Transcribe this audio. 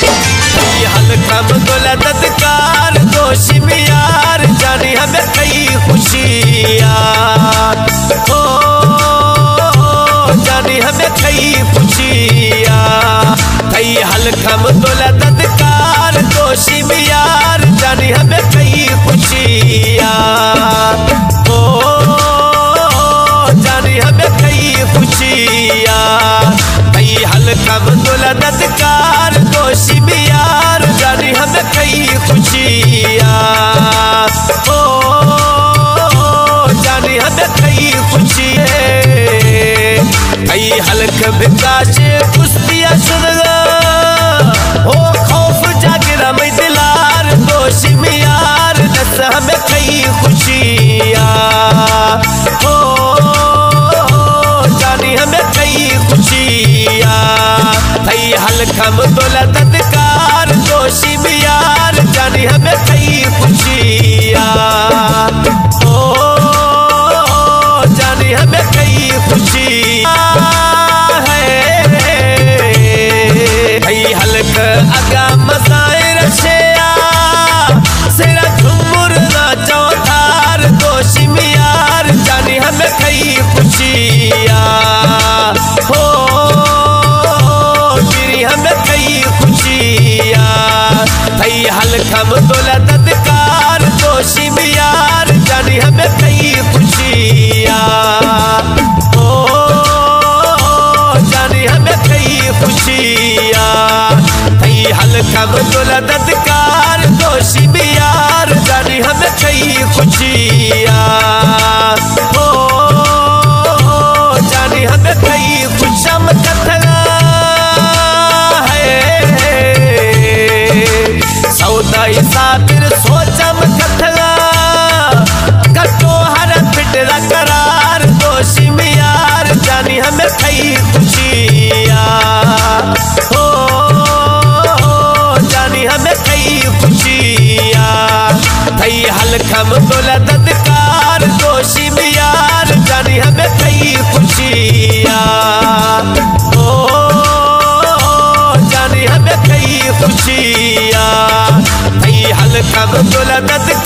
हल्कम दौलतकार दोषी मियार जानी हमें कई खुशियाँ हो जानी हमें कई खुशियाँ कई हल्कम दौलतकार दोषी मियार जानी हमें कई खुशियाँ हो जानी हमें कई खुशियाँ कई हल्कम दौलतकार दोषी मियार जानी हमें कई खुशियाँ हो जानी हमें कई खुशियाँ कई हल्क विकास कुश्तिया सुनगा हो खौफ जागरा में दिलार दोषी मियार दस हमें कई खुशियाँ हो जानी हमें कई खुशियाँ कई हल्कम दौलतकार दोषी मियार जानी हमें कई खुशियाँ हो जानी हमें कई खुशियाँ हल्क अगा मसाए रशिया सिरा झुमुर चौथार दोषी मियार जानी हमें कई खुशियाँ हो गिरी हमें कई खुशियाँ कई हल्कम दौलतकार दोषी मियार जानी हमें कई खुशियाँ हो जानी हमें कई खुशियाँ कई हल्कम दौलतकार दोषी मियार जानी हमें कई खुशियाँ हो जानी हमें कई खुशम कथला है सौदाई सातिर सोचम कथला कटो हर फिटरा करार दोषी मियार जानी हमें कई खुशियाँ हो जानी हमें कई खुशियाँ कई हल्कम दौलतकार दोषी मियार जानी हमें कई खुशियाँ हो जानी हमें कई खुशियाँ कई हल्कम दौलतकार